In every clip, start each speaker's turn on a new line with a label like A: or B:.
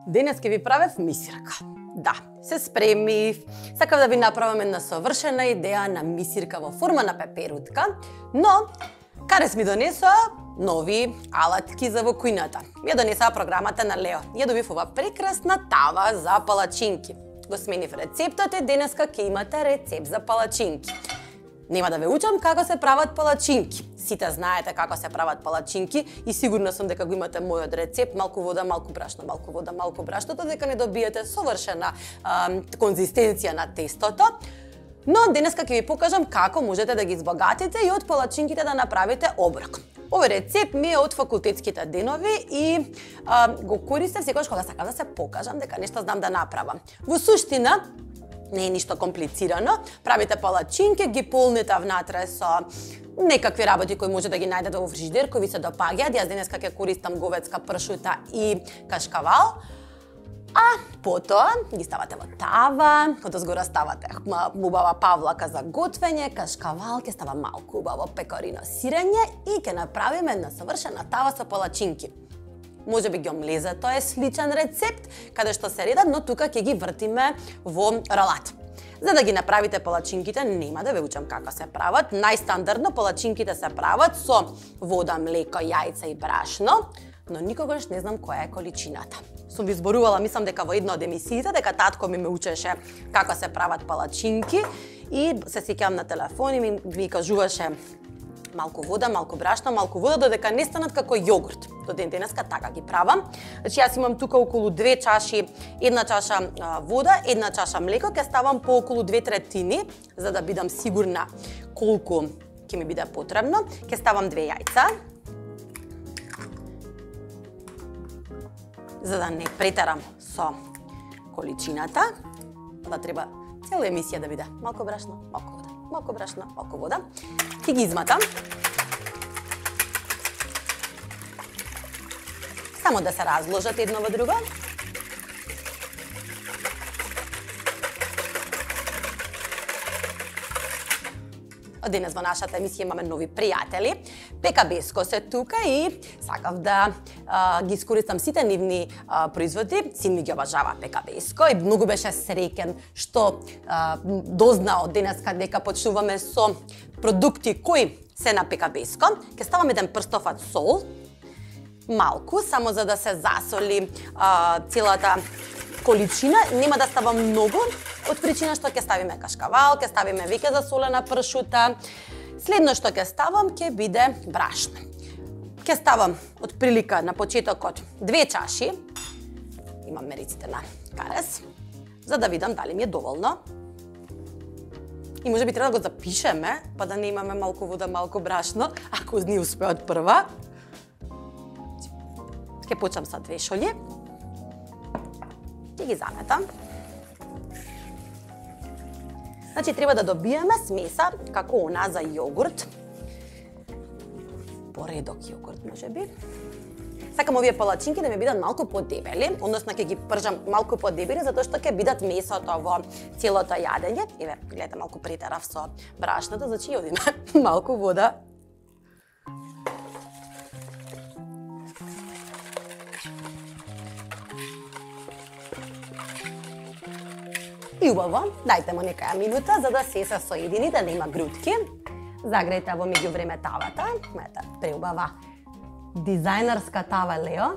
A: Денес ќе ви правев мисирка. Да, се спремив. Сакав да ви направам една совршена идеја на мисирка во форма на пеперутка, но Карес ми донесоа нови алатки за во кујната. Ја донесоа програмата на Лео. Ја добив ова прекрасна тава за палачинки. Го сменив рецептот и денеска ќе имате рецепт за палачинки. Нема да ве учам како се прават палачинки. Сите знаете како се прават палачинки и сигурна сум дека го имате мојот рецепт, малку вода, малку брашно, малку вода, малку брашно, додека не добиете совршена конзистенција на тестото. Но денеска ќе ви покажам како можете да ги избогатите и од палачинките да направите оброк. Овој рецепт ми е од факултетските денови и го користев секогаш кога сакам да се покажам дека нешто знам да направам. Во суштина, не е ништо комплицирано. Правите палачинки, ги полните внатре со некакви работи кои може да ги најдете во фрижидер, кои ви се допаѓаат. Јас денеска ќе користам говедска пршута и кашкавал. А потоа ги ставате во тава, одозгора ставате убава павлака за готвење, кашкавал, ќе става малку убаво пекарино сирење и ќе направиме една совршена тава со палачинки. Може би ги омлезе, тоа е сличен рецепт, каде што се редат, но тука ќе ги вртиме во ролат. За да ги направите палачинките, нема да ве учам како се прават. Најстандардно палачинките се прават со вода, млеко, јајца и брашно, но никогаш не знам која е количината. Сум ви зборувала, мислам дека во една од емисиите, дека татко ми ме учеше како се прават палачинки и се сеќавам на телефон и ми кажуваше малку вода, малку брашно, малку вода, додека не станат како јогурт. До ден денеска така ги правам. Значи јас имам тука околу 2 чаши, една чаша вода, една чаша млеко, ќе ставам по околу 2/3, за да бидам сигурна колку ќе ми биде потребно. Ќе ставам 2 јајца. За да не претерам со количината, да треба цела емисија да биде малку брашно, малку вода, малку брашно, малку вода. Ќе ги изматам. Само да се разложат едно во друго. Од денес во нашата емисија имаме нови пријатели. ПКБ-ско се тука и сакав да ги искористам сите нивни производи. Син ми ги обажава ПКБ-ско и многу беше среќен што дознал денеска дека почнуваме со продукти кои се на ПКБ-ско. Ќе ставам еден прстофат сол, малку, само за да се засоли целата количина. Нема да ставам многу, од причина што ќе ставиме кашкавал, ќе ставиме веќе засолена пршута. Следно што ќе ставам ќе биде брашно. Ќе ставам од прилика на почетокот 2 чаши. Имам мериците на Карес, за да видам дали ми е доволно. И може би треба да го запишеме, па да не имаме малку вода, малку брашно, ако не успеат прва. Ќе почнам со 2 шолји. Ќе ги заметам. Значи, треба да добиеме смеса како она за јогурт. Поредок јогурт, може би. Сакам овие палачинки да ми бидат малку подебели, односно ќе ги пржам малку подебели, затоа што ќе бидат месото во целото јадење. Еве, гледате, малку претерав со брашното, значи јодиме малку вода. И убаво, дајте му некаја минута за да се соедини, да нема грудки. Загрејте во меѓувреме тавата. Ете, преубава дизајнерска тава Лео,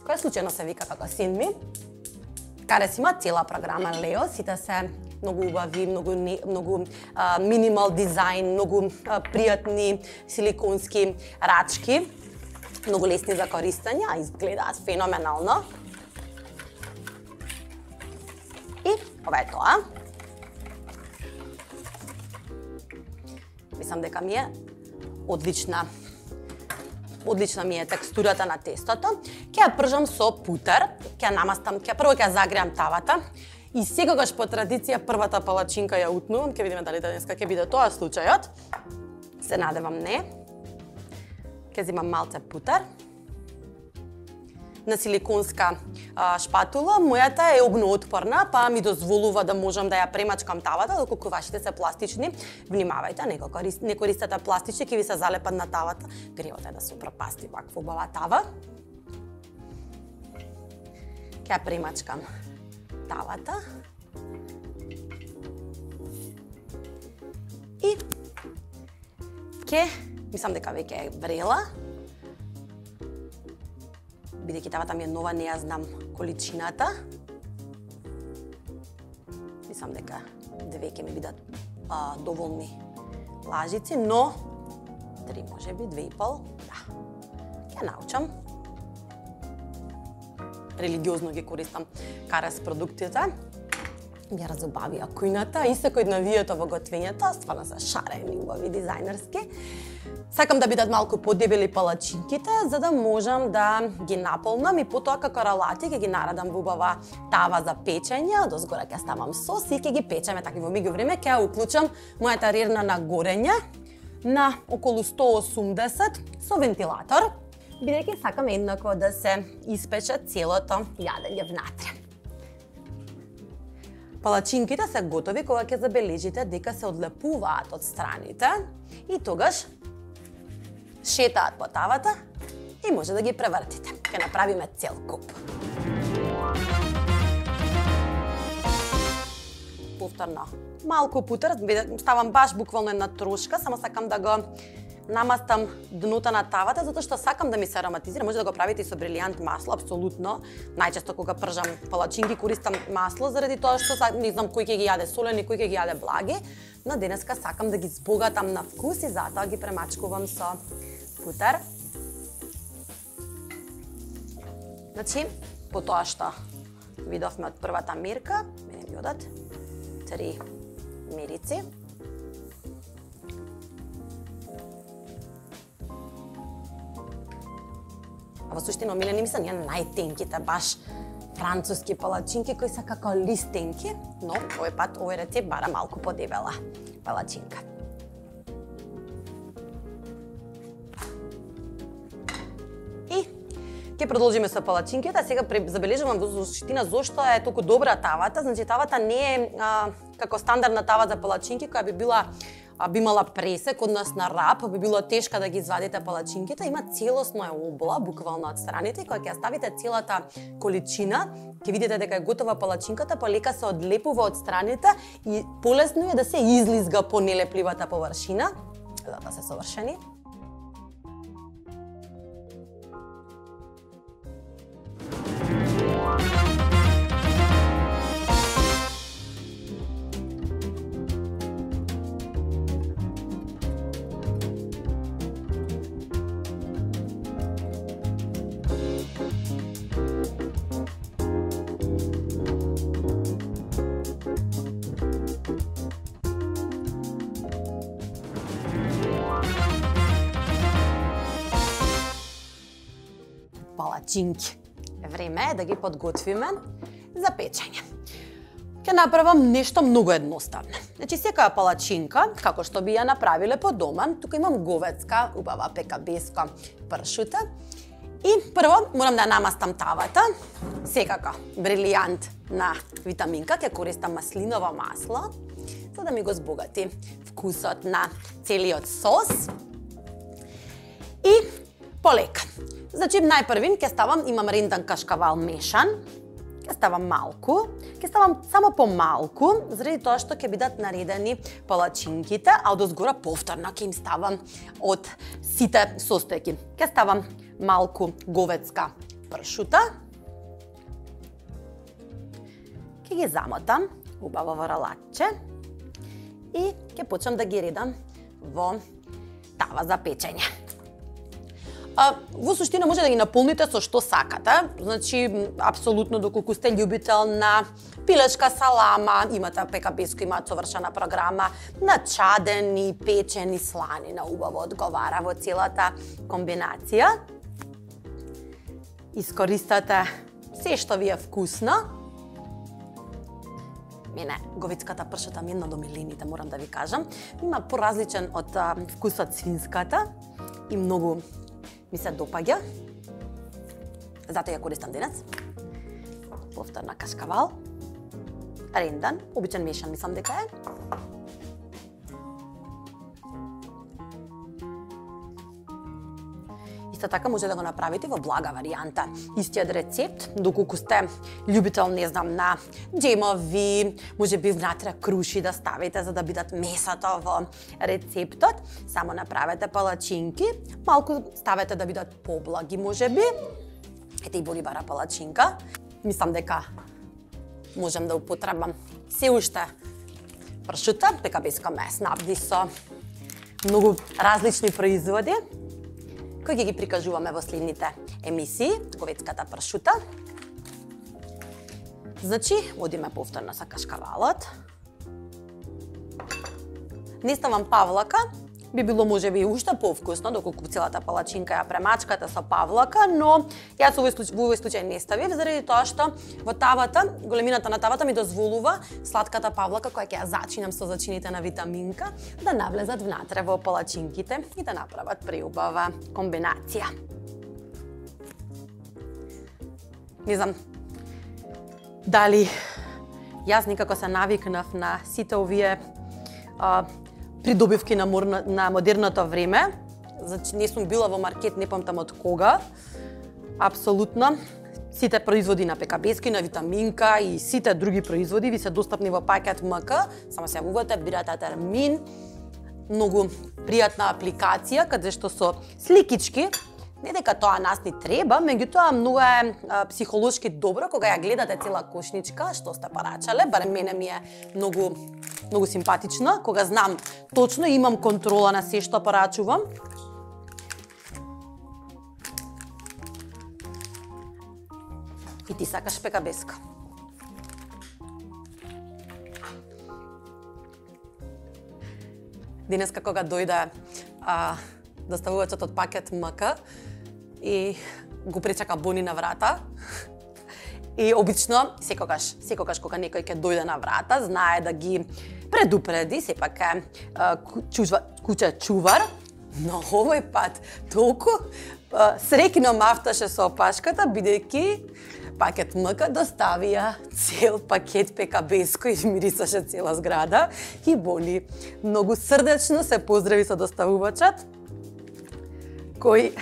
A: која случајно се вика како син ми. Карес има цела програма Лео, сите се многу убави, многу минимал дизајн, многу пријатни силиконски рачки, многу лесни за користење, а изгледаат феноменално. И ова е тоа. Мислам дека ми е одлична ми е текстурата на тестото. Ќе ја пржам со путер, ќе ја намастам, прво ќе ја загреам тавата и секогаш по традиција првата палачинка ја утнувам, ќе видиме дали денеска ќе биде тоа случајот. Се надевам не. Ќе земам малце путер. На силиконска шпатула, мојата е огноотпорна, па ми дозволува да можам да ја премачкам тавата, доколку вашите се пластични. Внимавајте, не користете пластични, ќе ви се залепат на тавата. Гревот е да се пропасти ваква убава тава. Ќе ја премачкам тавата. И мислам дека веќе е врела. Бидејќи тавата ми е нова, не ја знам количината. Мислам дека 2 ќе ми бидат доволни лажици, но 3 можеби, 2,5, да. Ќе научам. Религиозно ги користам карес продуктите. Ми ја разобавија кујната и секој на видеото во готвењето, стварно се шарени, убави, дизајнерски. Сакам да бидат малку подебели палачинките, за да можам да ги наполнам и потоа како ралати ќе ги нарадам во убава тава за печење, одозгора ќе ставам сос и ќе ги печеме. Така во меѓувреме ќе ја уклучам мојата рерна на горење на околу 180 со вентилатор, бидејќи сакам еднакво да се испече целото јадење внатре. Палачинките се готови кога ќе забележите дека се одлепуваат од страните и тогаш шетаат по тавата и може да ги превртите. Ќе направиме цел куп. Повторно, малку путер, ставам баш буквално една трошка, само сакам да го намастам дното на тавата, затоа што сакам да ми се ароматизира. Може да го правите и со брилијант масло, апсолутно. Најчесто кога пржам палачинки користам масло, заради тоа што не знам кој ќе ги јаде солени, кој ќе ги јаде благи, но денеска сакам да ги збогатам на вкус и затоа ги премачкувам со путер. Значи, по тоа што видовме од првата мерка, мене ми одат 3 мерици. Во суштина, мене не ми се најтенките, баш француски палачинки кои се како листенки, но овој пат овој рецепт бара малку подебела палачинка. И ќе продолжиме со палачинките. Сега забележувам во суштина зошто е толку добра тавата. Значи тавата не е како стандардна тава за палачинки која би имала пресек, односно рап, би било тешка да ги извадите палачинките. Има целосно обла, буквално од страните, и кога ќе ставите целата количина, ќе видите дека е готова палачинката, полека се одлепува од страните и полесно е да се излизга по нелепливата површина. Затоа се совршени. Палачинки. Време е да ги подготвиме за печење. Ќе направам нешто многу едноставно. Значи, секоја палачинка, како што би ја направиле по дома, тука имам говедска, убава пекабеска пршута. И прво морам да намастам тавата, секако брилијант на витаминка, ќе користам маслиново масло, за да ми го збогати вкусот на целиот сос. И полека. Значи, најпрвин ќе ставам, имам рендан кашкавал мешан, ќе ставам малку, ќе ставам само по малку, заради тоа што ќе бидат наредени палачинките, а одозгора повторно ќе им ставам од сите состојки. Ќе ставам малку говедска пршута, ќе ги замотам убаво во ралатче и ќе почнам да ги редам во тава за печење. Во суштина може да ги наполните со што сакате, значи апсолутно доколку сте љубител на пилешка салама, имате пекабеско, имаат совршена програма, на чадени, печени, сланина, убаво одговара во целата комбинација. Искористете се што ви е вкусно. Мене говедската пршута ми е една од омилените, морам да ви кажам. Има поразличен од вкусот свинската и многу ми се допаѓа. Затоа ја користам денес. Повторна кашкавал. Рендан, обичен мешан мислам дека е. И Исто така може да го направите во блага варијанта. Истиот рецепт, доколку сте љубител, не знам, на џемови, може би внатре круши да ставите за да бидат месото во рецептот. Само направете палачинки, малку ставете да бидат поблаги, може би. Ете и Боливара палачинка. Мислам дека можам да употребам се уште пршута, пекабеска ме снабди со многу различни производи, кои ги прикажуваме во следните емисии, говедската пршута. Значи, одиме повторно со кашкавалот. Не ставам павлака, би било можеби уште повкусно, доколку целата палачинка ја премачкате со павлака, но јас во овој случај не ставив, заради тоа што во тавата, големината на тавата ми дозволува сладката павлака, која ќе ја зачинам со зачините на витаминка, да навлезат внатре во палачинките и да направат преубава комбинација. Не знам дали јас некако се навикнав на сите овие придобивки на модерното време. Значи, не сум била во маркет, не памтам од кога. Апсолутно. Сите производи на пекабески, на витаминка и сите други производи ви се достапни во пакет МК. Само се јавувате, бирате термин. Многу пријатна апликација, каде што со сликички, не дека тоа нас ни треба, меѓутоа многу е психолошки добро кога ја гледате цела кошничка што сте порачале, барем мене ми е многу симпатично, кога знам точно имам контрола на се што порачувам. И ти сакаш пекабеска. Денеска кога дојде доставувачот од пакет МК и го пречака Бони на врата. И обично, секогаш кога некој ќе дојде на врата, знае да ги предупреди, сепак е куќе чувар. Но овој пат толку среќно мафташе со опашката, бидејќи пакет МК доставија цел пакет пекабеско и мирисаше цела зграда. И Бони многу срдечно се поздрави со доставувачот, кои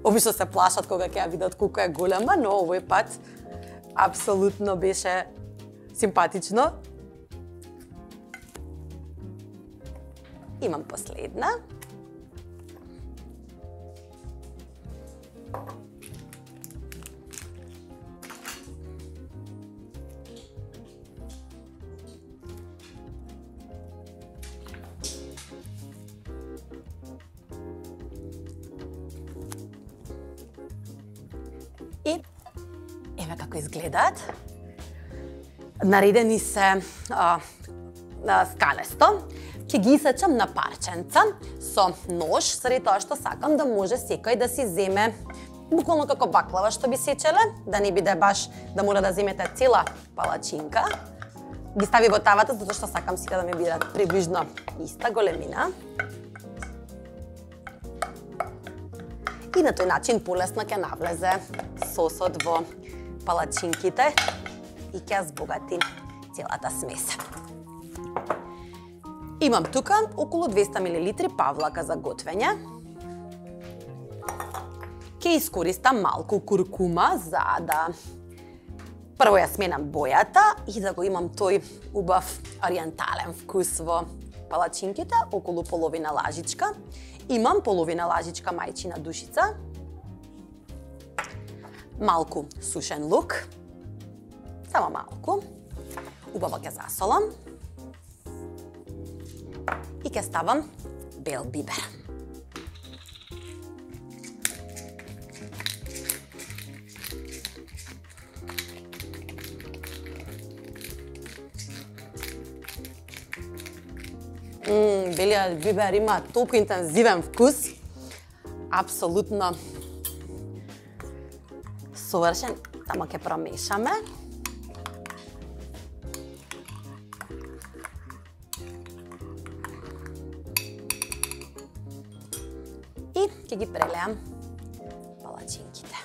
A: обично се плашат кога ќе ја видат колку е голема, но овој пат апсолутно беше симпатично. Имам последна. И еве како изгледаат. Наредени се скалесто. Ќе ги исечам на парченца со нож, заради тоа што сакам да може секој да си земе буквално како баклава што би сечеле, да не биде баш да мора да земете цела палачинка. Ги стави во тавата затоа што сакам сите да ми бидат приближно иста големина. И на тој начин полесно ќе навлезе сосот во палачинките и ќе збогати целата смеса. Имам тука околу 200 мл павлака за готвење. Ќе искористам малку куркума за да прво ја сменам бојата и да го имам тој убав ориентален вкус во палачинките, околу половина лажичка. Имам половина лажичка мајчина душица, малку сушен лук, само малку, убаво ќе засолам и ќе ставам бел бибер. Белиот бибер има толку интензивен вкус. Апсолутно совршен. Тамо ќе промешаме. И ќе ги прелеам палачинките.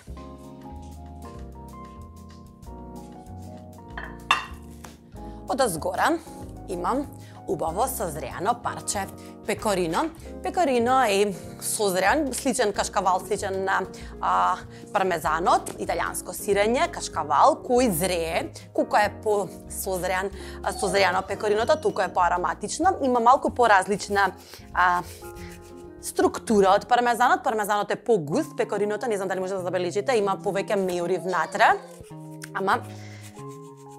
A: Одозгора имам убаво созреано парче пекорино. Пекорино е созреан, сличен кашкавал, сличен на пармезанот, италијанско сирење, кашкавал кој зрее, колку е по созреано пекориното, толку е поароматично, има малку поразлична структура од пармезанот. Пармезанот е погуст, пекориното, не знам дали може да забележите, има повеќе меури внатре, ама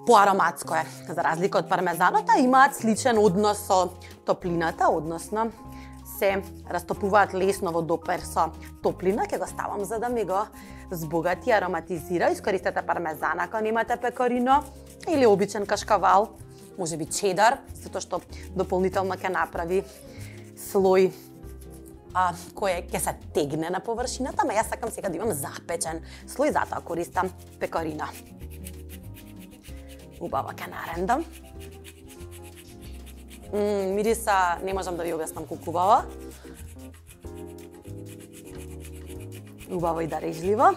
A: поароматско е. За разлика од пармезанот, имаат сличен однос со топлината, односно се растопуваат лесно во допир со топлина. Ќе го ставам за да ми го збогати, ароматизира. Искористете пармезана ако немате пекорино или обичен кашкавал, можеби чедар, затоа што дополнително ќе направи слој кој ќе се тегне на површината, ама јас сакам сега да имам запечен слој, затоа користам пекорина. Убаво ќе нарендам. Мириса не можам да ви објаснам колку убава. Убаво и дарежливо.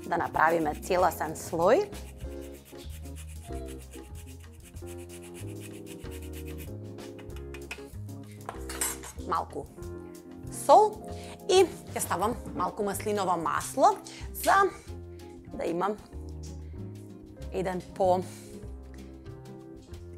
A: Да направиме целосен слој. Малку сол и ќе ставам малку маслиново масло за да имам еден по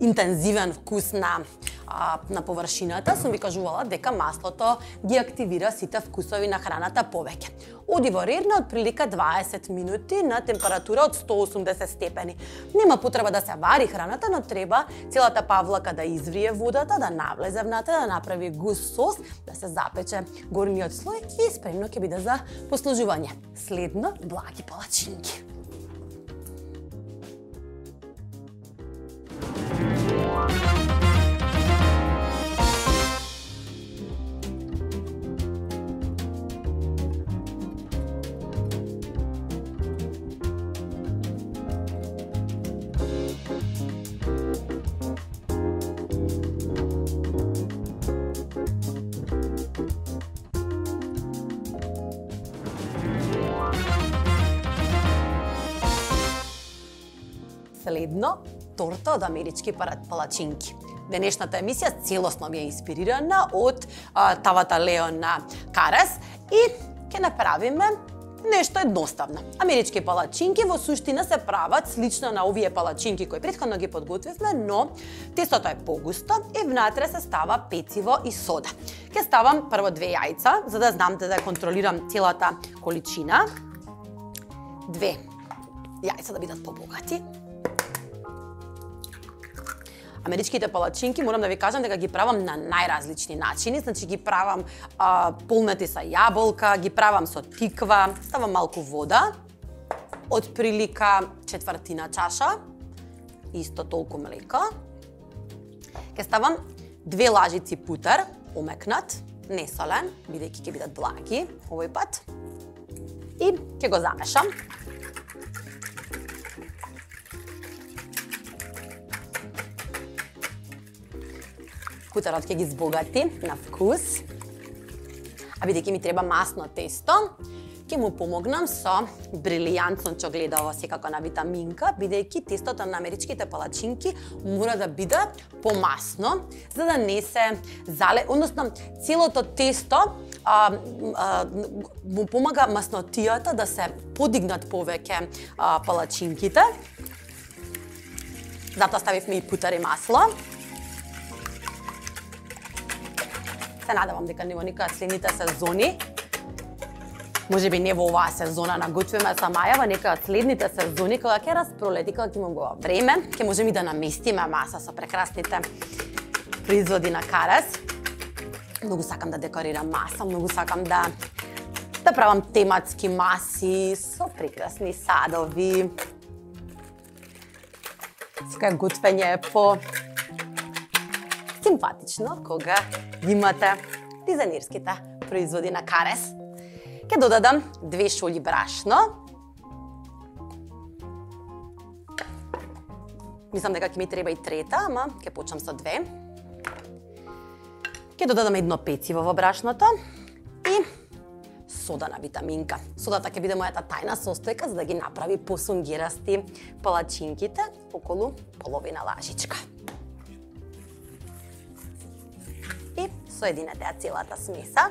A: интензивен вкус на површината. Сум ви кажувала дека маслото ги активира сите вкусови на храната повеќе. Оди во рерна од прилика 20 минути на температура од 180 степени. Нема потреба да се вари храната, но треба целата павлака да изврие водата, да навлезе внатре, да направи густ сос, да се запече горниот слој и спремно ќе биде за послужување. Следно, благи палачинки. Следно, торта од амерички палачинки. Денешната емисија целосно ми е инспирирана од Тавата Лео на Карес и ќе направиме нешто едноставно. Амерички палачинки во суштина се прават слично на овие палачинки кои претходно ги подготвивме, но тестото е погусто и внатре се става пециво и сода. Ќе ставам прво 2 јајца, за да знам да контролирам целата количина. 2 јајца да бидат побогати. Америчките палачинки, морам да ви кажам дека ги правам на најразлични начини, значи ги правам полнати со јаболка, ги правам со тиква, ставам малку вода, од прилика 1/4 чаша, исто толку млеко. Ќе ставам 2 лажици путер, омекнат, не солен, бидејќи ќе бидат благи овој пат. И ќе го замешам. Путерот ќе ги збогати на вкус. А бидејќи ми треба масно тесто, ќе му помогнам со брилијантно чогледово, секако на витаминка, бидејќи тестото на америчките палачинки мора да биде помасно, за да не се односно целото тесто му помага маснотијата да се подигнат повеќе палачинките. Затоа ставивме и путер и масло. Се надевам дека не во никоја од следните сезони, можеби не во оваа сезона на готвиме со Маја, во некоја од следните сезони, кога ќе распролети, кога ќе имаме време, ќе можеме и да наместиме маса со прекрасните производи на Карес. Многу сакам да декорирам маса, многу сакам да правам тематски маси со прекрасни садови. Сега готвење е по симпатично кога имате дизајнерските производи на Карес. Ќе додадам 2 шолји брашно. Мислам дека ќе ми треба и трета, ама ќе почнам со 2. Ќе додадам 1 пециво во брашното и сода на витаминка. Содата ќе биде мојата тајна состојка за да ги направи посунгирасти палачинките, околу половина лажичка. соединете ја целата смеса.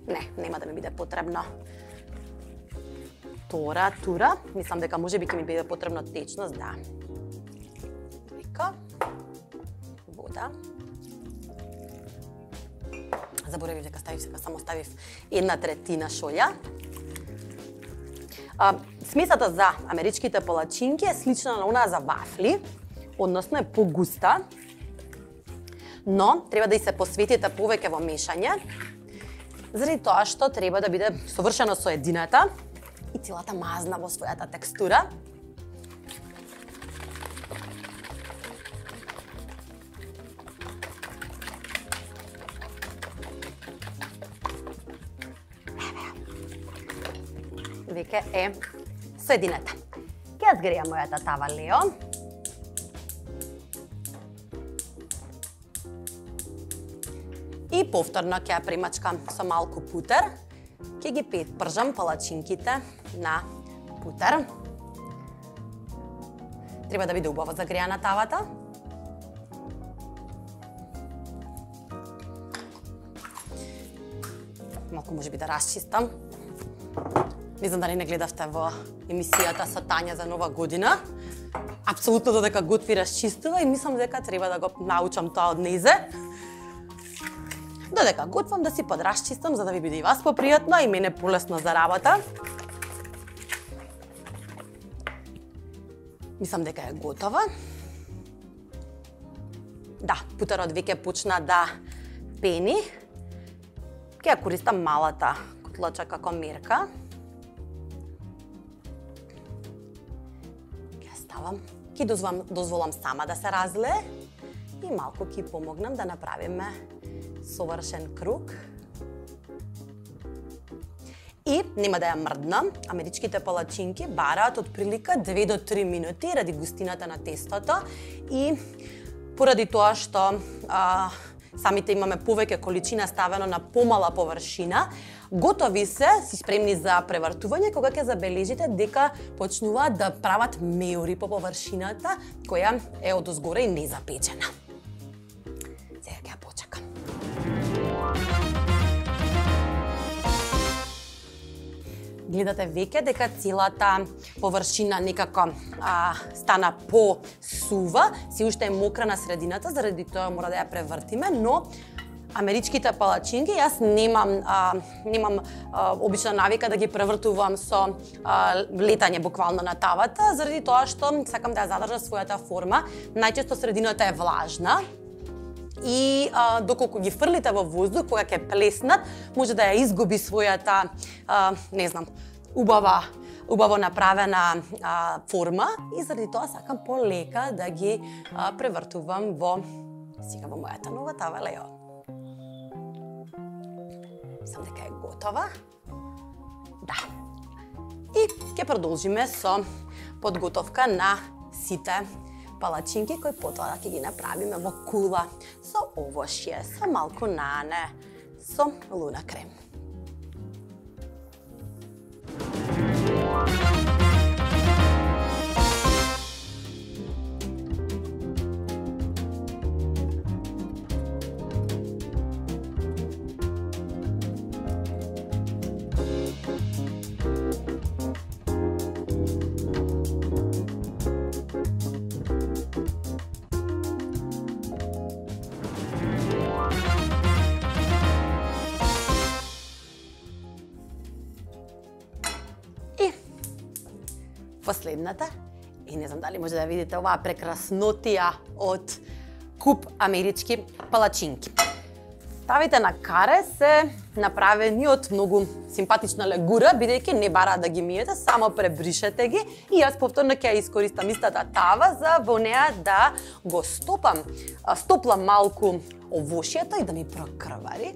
A: Не, нема да ми биде потребно тура. Мислам дека можеби ќе ми биде потребно течност, да. Млеко, вода. Заборавив дека само ставив 1/3 шолја. Смесата за америчките палачинки е слична на онаа за вафли, односно е погуста, но треба да и се посветите повеќе во мешање, заради тоа што треба да биде совршено соединета и целата мазна во својата текстура. Веќе е соединета. Ќе ја згрејам мојата тава Лео. И повторно ќе ја премачкам со малку путер. Ќе ги пржам палачинките на путер. Треба да биде убаво загрејана тавата. Малку можеби да расчистам. Не знам дали не гледавте во емисијата со Тања за Нова година. Апсолутно додека готви расчистува и мислам дека треба да го научам тоа од незе. Додека готвам да си подрасчистам за да ви биде и вас попријатно и мене полесно за работа. Мислам дека е готова. Да, путерот веќе почна да пени. Ќе ја користам малата котлача како мерка. Ќе дозволам сама да се разлее и малку ќе помогнам да направиме совршен круг. И нема да ја мрднам. Америчките палачинки бараат од прилика 2 до 3 минути ради густината на тестото и поради тоа што самите имаме повеќе количина ставено на помала површина, готови се, си спремни за превртување, кога ќе забележите дека почнуваат да прават меури по површината, која е одозгоре и незапечена. Сега ќе ја почекам. Гледате веќе дека целата површина некако стана по-сува, си уште е мокра на средината, заради тоа мора да ја превртиме, но америчките палачинки, јас немам обична навика да ги превртувам со летање буквално на тавата, заради тоа што сакам да ја задржа својата форма. Најчесто средината е влажна и доколку ги фрлите во воздух, кога ќе плеснат, може да ја изгуби својата, не знам, убаво направена форма и заради тоа сакам полека да ги превртувам во мојата нова тава Лео. Мислам дека е готова. Да. И ќе продолжиме со подготовка на сите палачинки кои потоа ќе ги направиме во кула со овошје, со малку нане, со луна крем. Последната, и не знам дали може да видите оваа прекраснотија од куп амерички палачинки. Тавите на каре се направени од многу симпатична легура, бидејќи не бараат да ги миете, само пребришете ги и јас повторно ќе ја искористам истата тава за во неа да го стоплам малку овошјето и да ми прокрвари.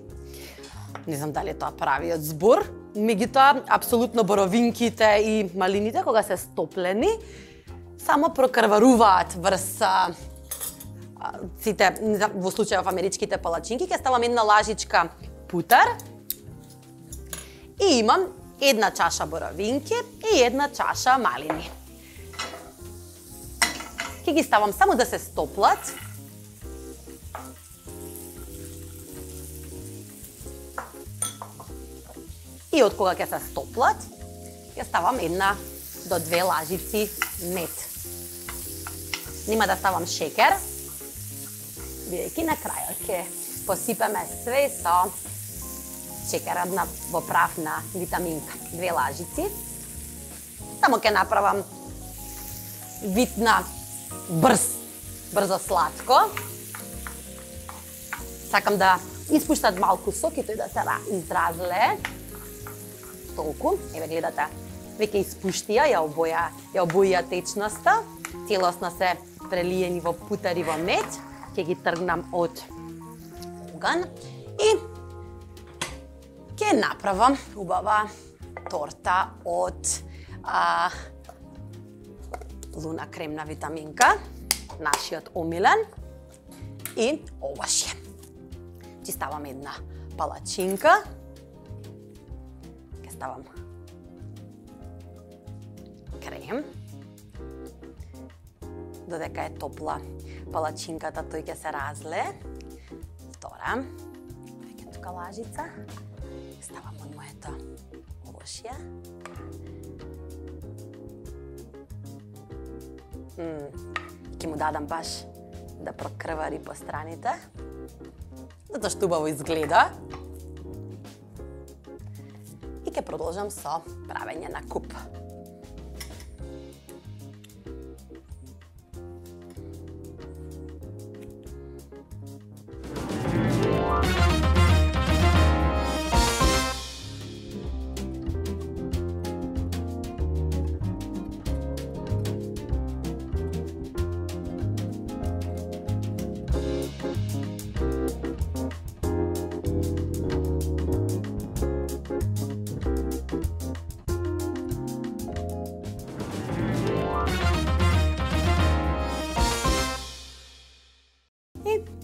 A: Не знам дали е тоа правиот збор. Меѓутоа, апсолутно боровинките и малините, кога се стоплени, само прокрваруваат врз сите, во случајов америчките палачинки. Ќе ставам една лажичка путер и имам една чаша боровинки и една чаша малини. Ќе ги ставам само да се стоплат. И од кога ќе се стоплат, ќе ставам 1 до 2 лажици мед. Нема да ставам шекер, бидејќи на крајот ќе посипеме све со шекерот во прав на витаминка. 2 лажици. Само ќе направам вид на брзо сладко. Сакам да испуштат малку сок и тој да се изразлее. Толку, еве гледате, веќе испуштија, ја обоја течноста, целосно се прелиени во путари во мед, ќе ги тргнам од оган и ќе направам убава торта од луна кремна витаминка, нашиот омилен, и овошје. Ќе ставам 1 палачинка, ќе ставам крем, додека е топла палачинката, тој ќе се разлее. Втора, веќе тука лажица, ставам од моето овошје. Ќе му дадам баш да прокрвари по страните, затоа што убаво изгледа. И ќе продолжам со правење на куп.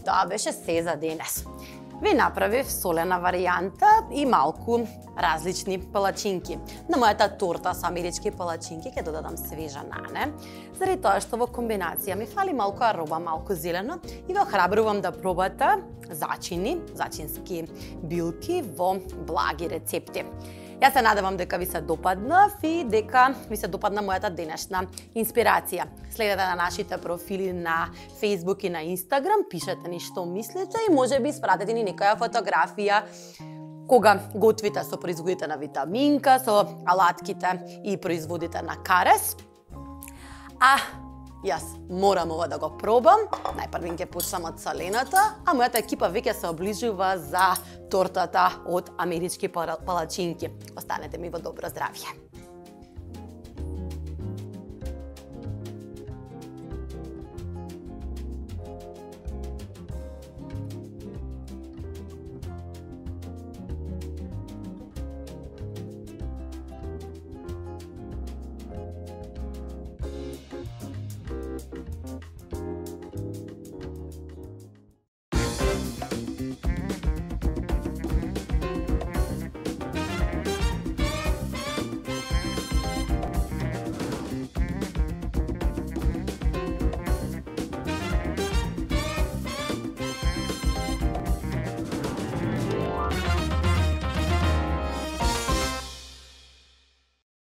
A: Тоа беше се за денес. Ви направив солена варијанта и малку различни палачинки. На мојата торта со амерички палачинки ќе додадам свежа нане, заради тоа што во комбинација ми фали малку арома, малку зелено и ве охрабрувам да пробате зачински билки во благи рецепти. Јас се надевам дека ви се допаднав и дека ви се допадна мојата денешна инспирација. Следете на нашите профили на Facebook и на Instagram, пишете ни што мислите и можеби испратете ни некоја фотографија кога готвите со производите на витаминка, со алатките и производите на карес. Јас морам ова да го пробам. Најпрвин ќе почнам од солената, а мојата екипа веќе се оближува за тортата од амерички палачинки. Останете ми во добро здравје.